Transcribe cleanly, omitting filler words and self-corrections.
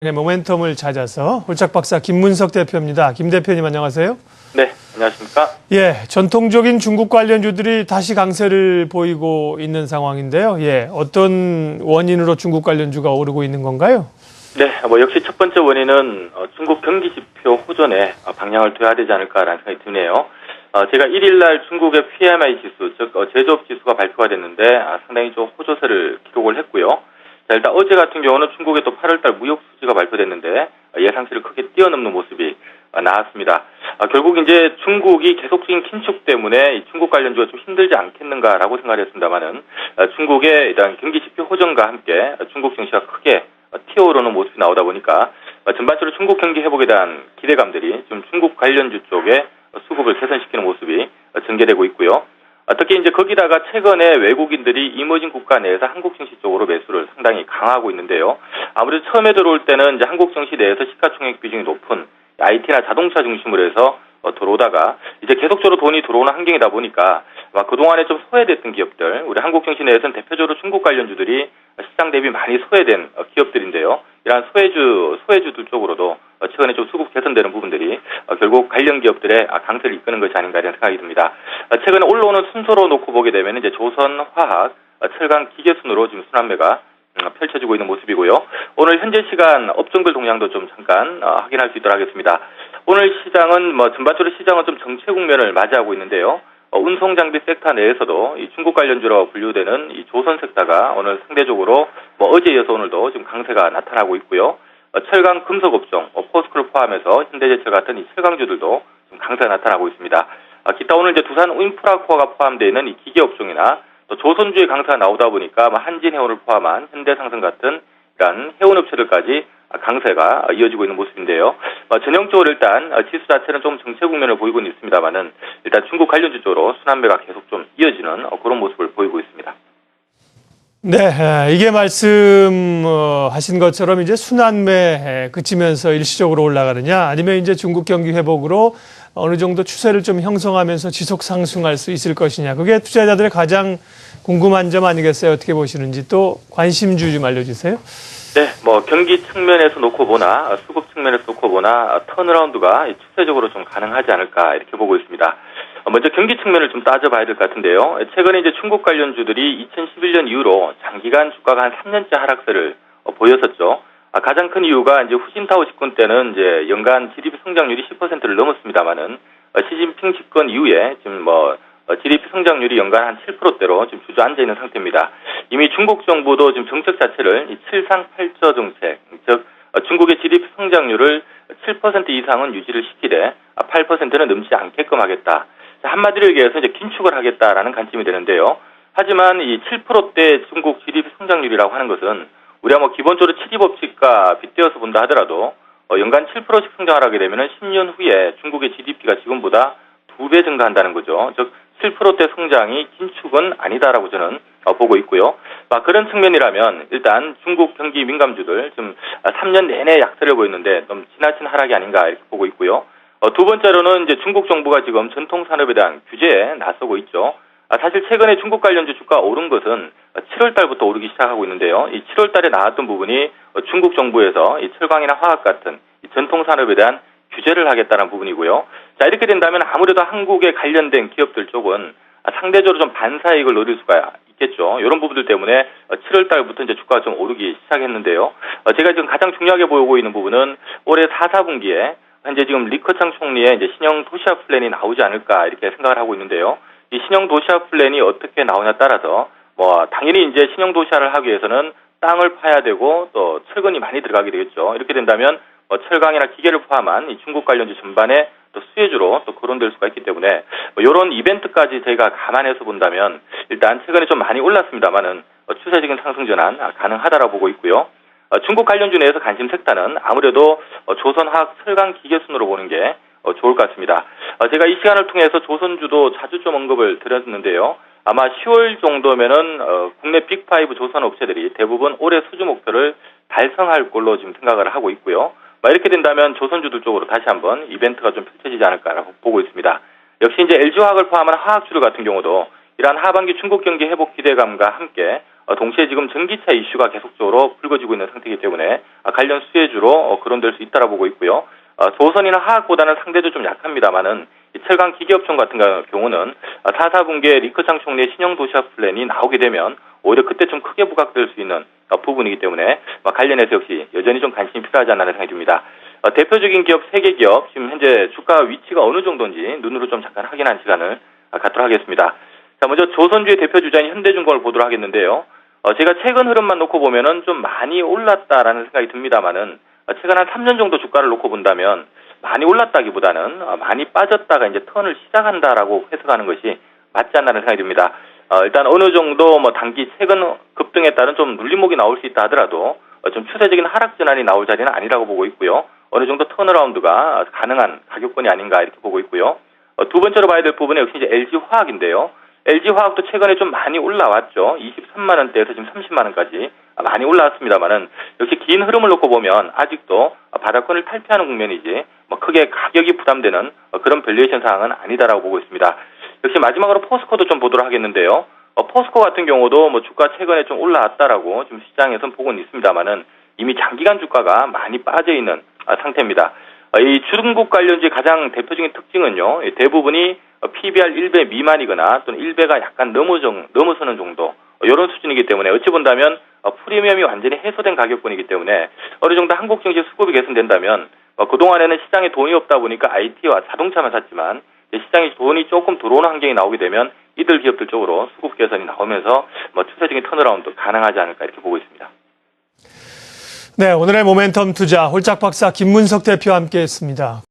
모멘텀을 찾아서 홀짝 박사 김문석 대표입니다. 김 대표님 안녕하세요. 네, 안녕하십니까? 예, 전통적인 중국 관련주들이 다시 강세를 보이고 있는 상황인데요. 예, 어떤 원인으로 중국 관련주가 오르고 있는 건가요? 네, 역시 첫 번째 원인은 중국 경기 지표 호전에 방향을 둬야 되지 않을까라는 생각이 드네요. 제가 1일 날 중국의 PMI 지수, 즉 제조업 지수가 발표가 됐는데 상당히 좀 호조세를 기록을 했고요. 자, 일단 어제 같은 경우는 중국의 또 8월달 무역 수지가 발표됐는데 예상치를 크게 뛰어넘는 모습이 나왔습니다. 결국 이제 중국이 계속적인 긴축 때문에 이 중국 관련주가 좀 힘들지 않겠는가라고 생각을 했습니다만은 중국의 일단 경기 지표 호전과 함께 중국 증시가 크게 튀어오르는 모습이 나오다 보니까 전반적으로 중국 경기 회복에 대한 기대감들이 지금 중국 관련주 쪽에 수급을 개선시키는 모습이 전개되고 있고요. 특히 이제 거기다가 최근에 외국인들이 이머징 국가 내에서 한국 증시 쪽으로 매수를 상당히 강화하고 있는데요. 아무래도 처음에 들어올 때는 이제 한국 증시 내에서 시가총액 비중이 높은 IT나 자동차 중심으로 해서 들어오다가 이제 계속적으로 돈이 들어오는 환경이다 보니까 그동안에 좀 소외됐던 기업들, 우리 한국 증시 내에서는 대표적으로 중국 관련주들이 시장 대비 많이 소외된 기업들인데요. 이러한 소외주들 쪽으로도 최근에 좀 수급 개선되는 부분들이 결국 관련 기업들의 강세를 이끄는 것이 아닌가 이런 생각이 듭니다. 최근에 올라오는 순서로 놓고 보게 되면 이제 조선화학, 철강, 기계 순으로 지금 순환매가 펼쳐지고 있는 모습이고요. 오늘 현재 시간 업종별 동향도 좀 잠깐 확인할 수 있도록 하겠습니다. 오늘 시장은 전반적으로 시장은 좀 정체 국면을 맞이하고 있는데요. 운송 장비 섹터 내에서도 이 중국 관련주라고 분류되는 이 조선 섹터가 오늘 상대적으로 어제에 이어서 오늘도 지금 강세가 나타나고 있고요. 철강 금속 업종, 포스코를 포함해서 현대제철 같은 이 철강주들도 좀 강세가 나타나고 있습니다. 기타 오늘 이제 두산 인프라코어가 포함되어 있는 이 기계 업종이나 또 조선주의 강세가 나오다 보니까 한진해운을 포함한 현대상승 같은 이런 해운업체들까지 강세가 이어지고 있는 모습인데요. 전형적으로 일단 지수 자체는 좀 정체 국면을 보이고 있습니다만은 일단 중국 관련주 쪽으로 순환매가 계속 좀 이어지는 그런 모습을 보이고 있습니다. 네, 이게 말씀하신 것처럼 이제 순환매 그치면서 일시적으로 올라가느냐, 아니면 이제 중국 경기 회복으로 어느 정도 추세를 좀 형성하면서 지속 상승할 수 있을 것이냐. 그게 투자자들의 가장 궁금한 점 아니겠어요? 어떻게 보시는지 또 관심주 좀 알려주세요. 네, 경기 측면에서 놓고 보나 수급 측면에서 놓고 보나 턴어라운드가 추세적으로 좀 가능하지 않을까 이렇게 보고 있습니다. 먼저 경기 측면을 좀 따져봐야 될 것 같은데요. 최근에 이제 중국 관련주들이 2011년 이후로 장기간 주가가 한 3년째 하락세를 보였었죠. 가장 큰 이유가 이제 후진타오 집권 때는 이제 연간 GDP 성장률이 10%를 넘었습니다만은 시진핑 집권 이후에 지금 GDP 성장률이 연간 한 7%대로 지금 주저앉아 있는 상태입니다. 이미 중국 정부도 지금 정책 자체를 이 7상8저 정책, 즉 중국의 GDP 성장률을 7% 이상은 유지를 시키되 8%는 넘지 않게끔 하겠다. 한마디로 얘기해서 이제 긴축을 하겠다라는 관점이 되는데요. 하지만 이 7%대 중국 GDP 성장률이라고 하는 것은 우리가 기본적으로 7.2법칙과 빗대어서 본다 하더라도 연간 7%씩 성장을 하게 되면 10년 후에 중국의 GDP가 지금보다 2배 증가한다는 거죠. 즉 7%대 성장이 긴축은 아니다라고 저는 보고 있고요. 그런 측면이라면 일단 중국 경기 민감주들 좀 3년 내내 약세를 보였는데 좀 지나친 하락이 아닌가 이렇게 보고 있고요. 두 번째로는 이제 중국 정부가 지금 전통 산업에 대한 규제에 나서고 있죠. 사실 최근에 중국 관련주 주가 오른 것은 7월 달부터 오르기 시작하고 있는데요. 이 7월 달에 나왔던 부분이 중국 정부에서 이 철강이나 화학 같은 이 전통 산업에 대한 규제를 하겠다는 부분이고요. 자, 이렇게 된다면 아무래도 한국에 관련된 기업들 쪽은 상대적으로 좀 반사이익을 노릴 수가 있겠죠. 이런 부분들 때문에 7월 달부터 이제 주가가 좀 오르기 시작했는데요. 제가 지금 가장 중요하게 보고 있는 부분은 올해 4분기에 현재 지금 리커창 총리의 이제 신형 도시화 플랜이 나오지 않을까 이렇게 생각을 하고 있는데요. 이 신형 도시화 플랜이 어떻게 나오냐에 따라서 당연히 이제 신형 도시화를 하기 위해서는 땅을 파야 되고 또 철근이 많이 들어가게 되겠죠. 이렇게 된다면 철강이나 기계를 포함한 이 중국 관련주 전반에 또 수혜주로 또 거론될 수가 있기 때문에 이런 이벤트까지 저희가 감안해서 본다면 일단 최근에 좀 많이 올랐습니다만은 추세적인 상승 전환 가능하다라고 보고 있고요. 중국 관련주 내에서 관심 섹터는 아무래도 조선화학, 철강, 기계 순으로 보는 게 좋을 것 같습니다. 제가 이 시간을 통해서 조선주도 자주 좀 언급을 드렸는데요. 아마 10월 정도면은 국내 빅5 조선 업체들이 대부분 올해 수주 목표를 달성할 걸로 지금 생각을 하고 있고요. 이렇게 된다면 조선주들 쪽으로 다시 한번 이벤트가 좀 펼쳐지지 않을까라고 보고 있습니다. 역시 이제 LG화학을 포함한 화학주들 같은 경우도 이러한 하반기 중국 경기 회복 기대감과 함께 동시에 지금 전기차 이슈가 계속적으로 불거지고 있는 상태이기 때문에 관련 수혜주로 거론될 수 있다라 보고 있고요. 조선이나 화학보다는 상대도 좀 약합니다만은 철강 기계업종 같은 경우는 4, 4분기에 리커창 총리의 신형 도시화 플랜이 나오게 되면 오히려 그때 좀 크게 부각될 수 있는 부분이기 때문에 관련해서 역시 여전히 좀 관심이 필요하지 않나 생각이 듭니다. 대표적인 기업 3개 기업 지금 현재 주가 위치가 어느 정도인지 눈으로 좀 잠깐 확인한 시간을 갖도록 하겠습니다. 자, 먼저 조선주의 대표 주자인 현대중공을 보도록 하겠는데요. 제가 최근 흐름만 놓고 보면은 좀 많이 올랐다라는 생각이 듭니다만은 최근 한 3년 정도 주가를 놓고 본다면 많이 올랐다기보다는 많이 빠졌다가 이제 턴을 시작한다라고 해석하는 것이 맞지 않나는 생각이 듭니다. 일단 어느 정도 단기 최근 급등에 따른 좀 눌림목이 나올 수 있다 하더라도 좀 추세적인 하락 전환이 나올 자리는 아니라고 보고 있고요. 어느 정도 턴어라운드가 가능한 가격권이 아닌가 이렇게 보고 있고요. 두 번째로 봐야 될 부분은 역시 이제 LG화학인데요. LG화학도 최근에 좀 많이 올라왔죠. 23만 원대에서 지금 30만 원까지 많이 올라왔습니다만은 역시 긴 흐름을 놓고 보면 아직도 바닥권을 탈피하는 국면이지 크게 가격이 부담되는 그런 밸류에이션 상황은 아니다라고 보고 있습니다. 역시 마지막으로 포스코도 좀 보도록 하겠는데요. 포스코 같은 경우도 주가 최근에 좀 올라왔다라고 지금 시장에서는 보고는 있습니다만은 이미 장기간 주가가 많이 빠져 있는 상태입니다. 이 중국 관련주의 가장 대표적인 특징은요, 대부분이 PBR 1배 미만이거나 또는 1배가 약간 넘어서는 정도, 이런 수준이기 때문에 어찌 본다면 프리미엄이 완전히 해소된 가격권이기 때문에 어느 정도 한국 증시 수급이 개선된다면 그동안에는 시장에 돈이 없다 보니까 IT와 자동차만 샀지만 시장에 돈이 조금 들어오는 환경이 나오게 되면 이들 기업들 쪽으로 수급 개선이 나오면서 추세적인 턴어라운드 가능하지 않을까 이렇게 보고 있습니다. 네, 오늘의 모멘텀 투자 홀짝 박사 김문석 대표와 함께했습니다.